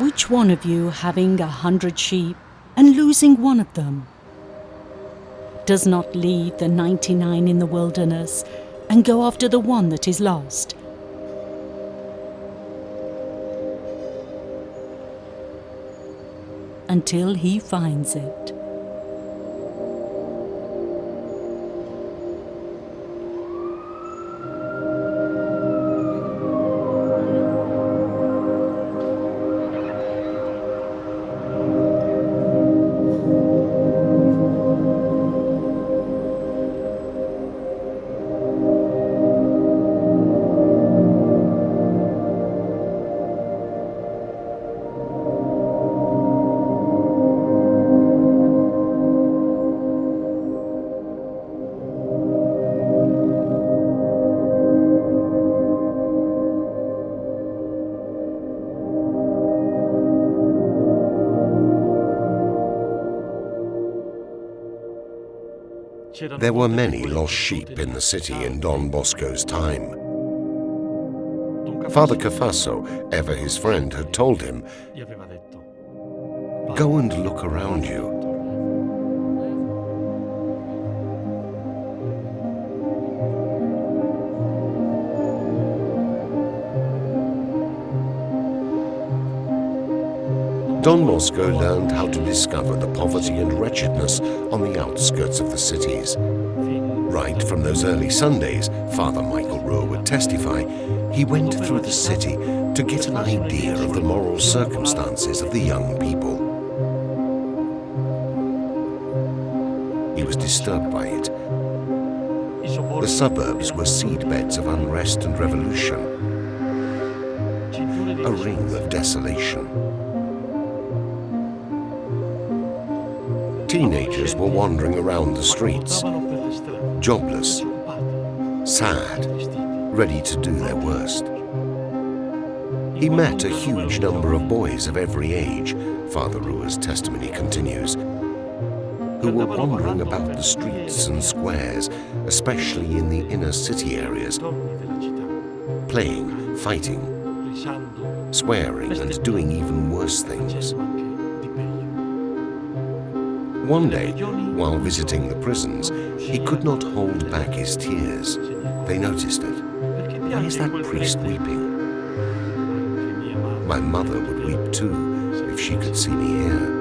Which one of you, having 100 sheep and losing one of them, does not leave the 99 in the wilderness and go after the one that is lost? Until he finds it. There were many lost sheep in the city in Don Bosco's time. Father Cafasso, ever his friend, had told him, "Go and look around you. Don Bosco learned how to discover the poverty and wretchedness on the outskirts of the cities. Right from those early Sundays, Father Michael Rowe would testify, he went through the city to get an idea of the moral circumstances of the young people. He was disturbed by it. The suburbs were seedbeds of unrest and revolution, a ring of desolation. Teenagers were wandering around the streets, jobless, sad, ready to do their worst. He met a huge number of boys of every age, Father Rua's testimony continues, who were wandering about the streets and squares, especially in the inner city areas, playing, fighting, swearing and doing even worse things. One day, while visiting the prisons, he could not hold back his tears. They noticed it. Why is that priest weeping? My mother would weep too, if she could see me here.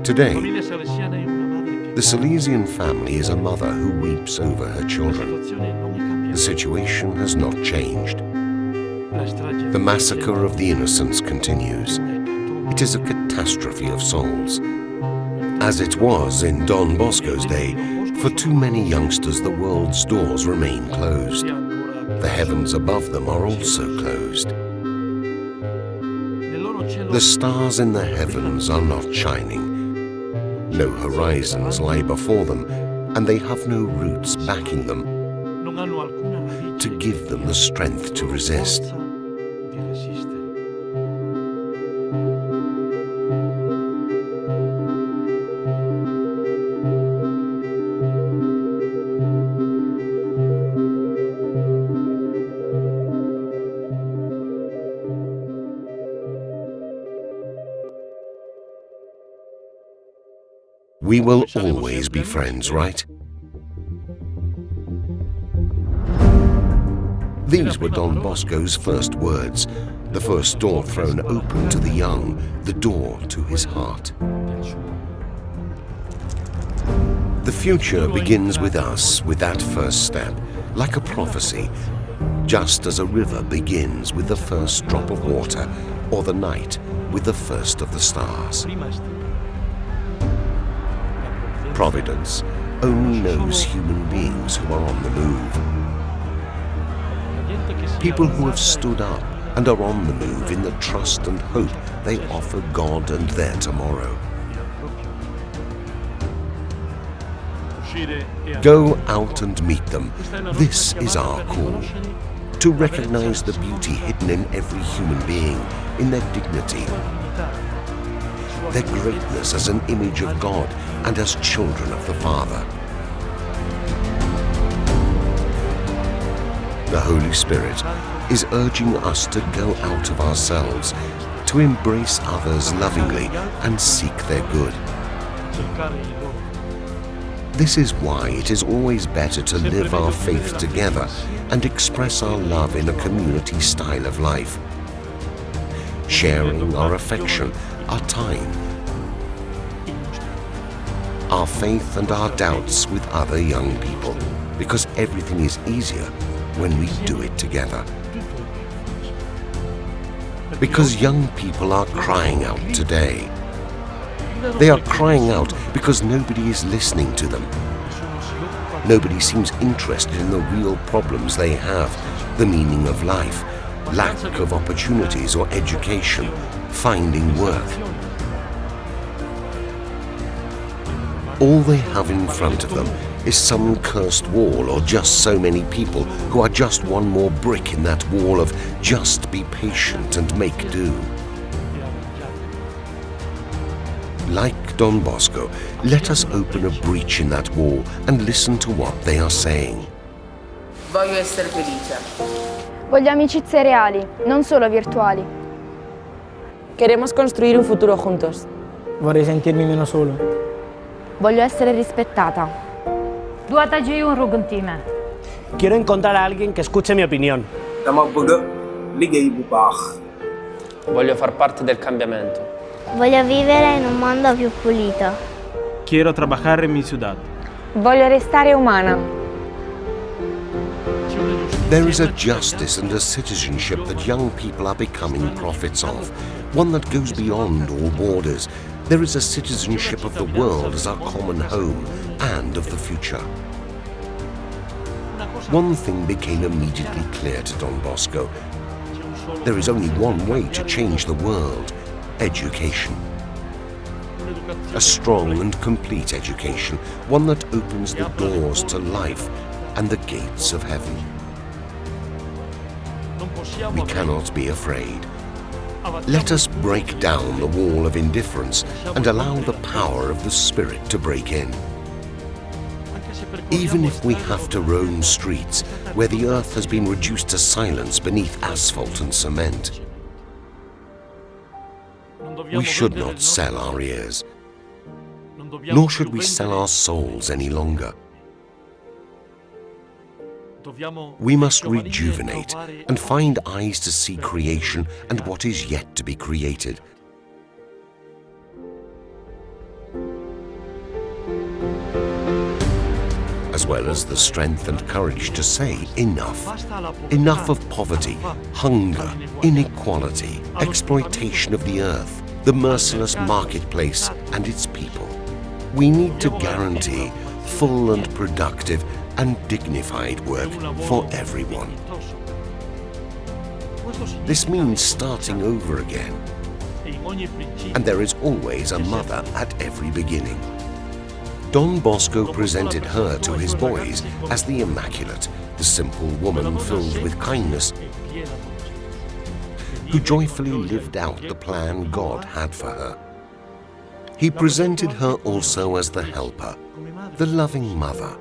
Today, the Salesian family is a mother who weeps over her children. The situation has not changed. The massacre of the innocents continues. It is a catastrophe of souls. As it was in Don Bosco's day, for too many youngsters the world's doors remain closed. The heavens above them are also closed. The stars in the heavens are not shining. No horizons lie before them, and they have no roots backing them to give them the strength to resist. We will always be friends, right? These were Don Bosco's first words, the first door thrown open to the young, the door to his heart. The future begins with us, with that first step, like a prophecy, just as a river begins with the first drop of water, or the night with the first of the stars. Providence only knows human beings who are on the move. People who have stood up and are on the move in the trust and hope they offer God and their tomorrow. Go out and meet them. This is our call. To recognize the beauty hidden in every human being, in their dignity, their greatness as an image of God and as children of the Father. The Holy Spirit is urging us to go out of ourselves, to embrace others lovingly and seek their good. This is why it is always better to live our faith together and express our love in a community style of life, sharing our affection, our time, our faith and our doubts with other young people, because everything is easier when we do it together. Because young people are crying out today. They are crying out because nobody is listening to them. Nobody seems interested in the real problems they have, the meaning of life, lack of opportunities or education, finding work. All they have in front of them is some cursed wall or just so many people who are just one more brick in that wall of just be patient and make do. Like Don Bosco, let us open a breach in that wall and listen to what they are saying. Voglio essere felice. Voglio amicizie reali, non solo virtuali. Queremos construir un futuro juntos. Vorrei sentirmi meno solo. Voglio essere rispettata. Quiero encontrar a alguien que escuche mi opinión. Voglio far parte del cambiamento. Voglio vivere in un mondo più pulito. Quiero trabajar en mi ciudad. Voglio restare umana. There is a justice and a citizenship that young people are becoming prophets of, one that goes beyond all borders. There is a citizenship of the world as our common home and of the future. One thing became immediately clear to Don Bosco. There is only one way to change the world: education. A strong and complete education, one that opens the doors to life and the gates of heaven. We cannot be afraid. Let us break down the wall of indifference and allow the power of the Spirit to break in. Even if we have to roam streets where the earth has been reduced to silence beneath asphalt and cement, we should not sell our ears, nor should we sell our souls any longer. We must rejuvenate and find eyes to see creation and what is yet to be created. As well as the strength and courage to say enough. Enough of poverty, hunger, inequality, exploitation of the earth, the merciless marketplace and its people. We need to guarantee full and productive and dignified work for everyone. This means starting over again. And there is always a mother at every beginning. Don Bosco presented her to his boys as the Immaculate, the simple woman filled with kindness, who joyfully lived out the plan God had for her. He presented her also as the helper, the loving mother,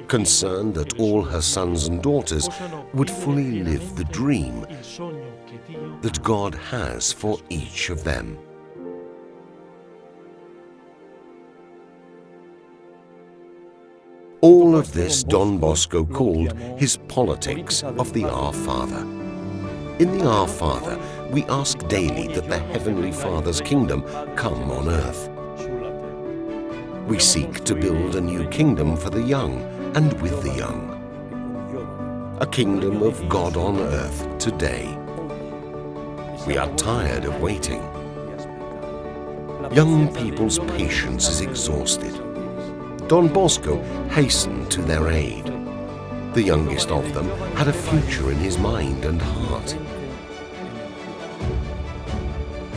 concerned that all her sons and daughters would fully live the dream that God has for each of them. All of this Don Bosco called his politics of the Our Father. In the Our Father, we ask daily that the Heavenly Father's kingdom come on earth. We seek to build a new kingdom for the young and with the young. A kingdom of God on earth today. We are tired of waiting. Young people's patience is exhausted. Don Bosco hastened to their aid. The youngest of them had a future in his mind and heart.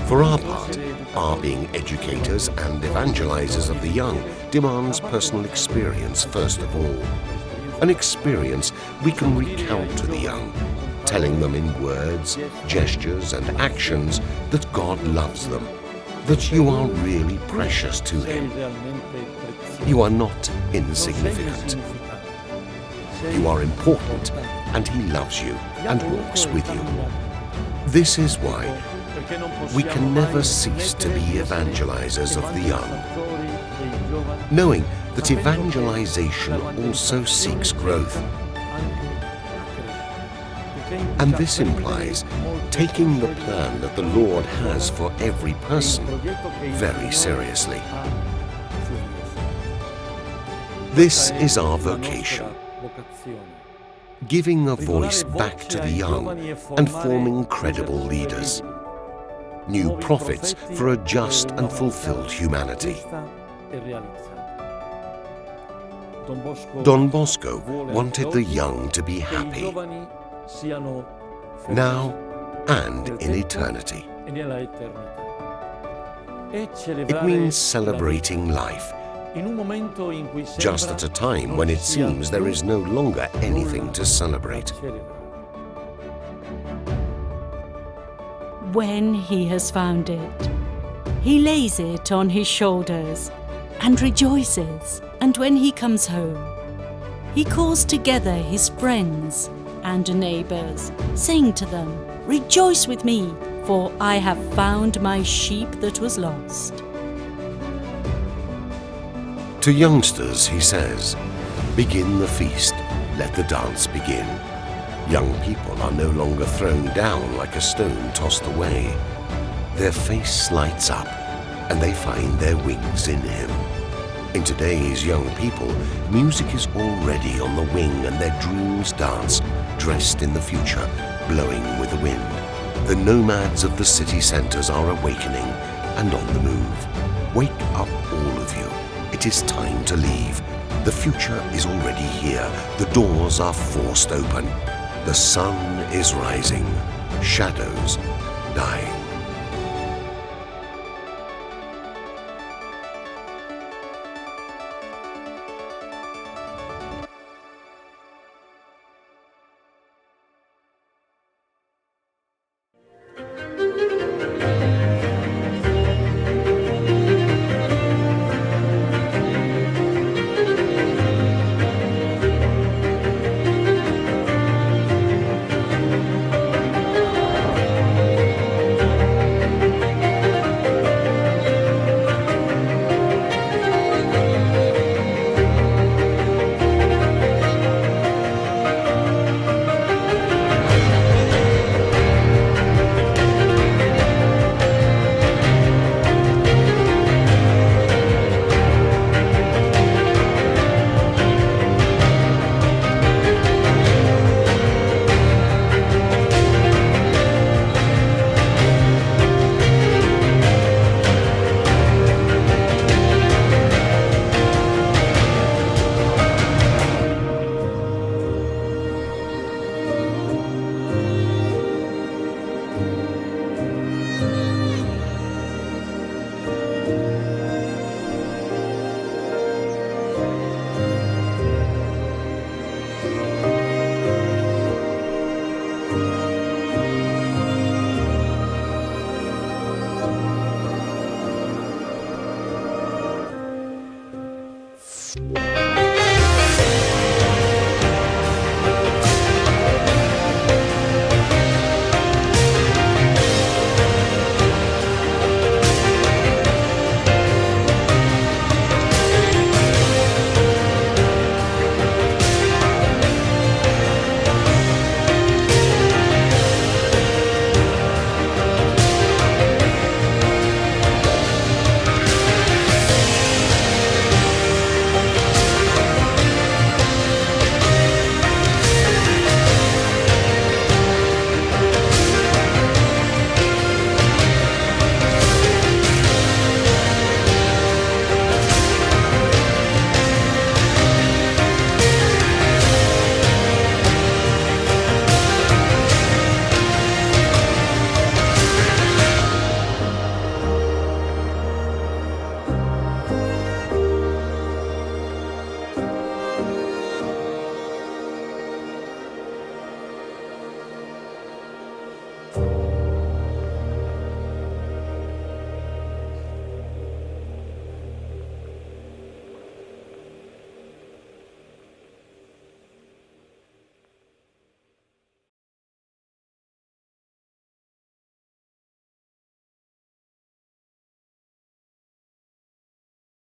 For our part, our being educators and evangelizers of the young demands personal experience first of all. An experience we can recount to the young, telling them in words, gestures and actions that God loves them, that you are really precious to Him. You are not insignificant. You are important, and He loves you and walks with you. This is why we can never cease to be evangelizers of the young, knowing that evangelization also seeks growth. And this implies taking the plan that the Lord has for every person very seriously. This is our vocation, giving a voice back to the young and forming credible leaders, new prophets for a just and fulfilled humanity. Don Bosco wanted the young to be happy, now and in eternity. It means celebrating life, just at a time when it seems there is no longer anything to celebrate. When he has found it, he lays it on his shoulders and rejoices. And when he comes home, he calls together his friends and neighbors, saying to them, "Rejoice with me, for I have found my sheep that was lost." To youngsters, he says, "Begin the feast, let the dance begin." Young people are no longer thrown down like a stone tossed away. Their face lights up, and they find their wings in Him. In today's young people, music is already on the wing and their dreams dance, dressed in the future, blowing with the wind. The nomads of the city centers are awakening and on the move. Wake up, all of you. It is time to leave. The future is already here. The doors are forced open. The sun is rising. Shadows dying.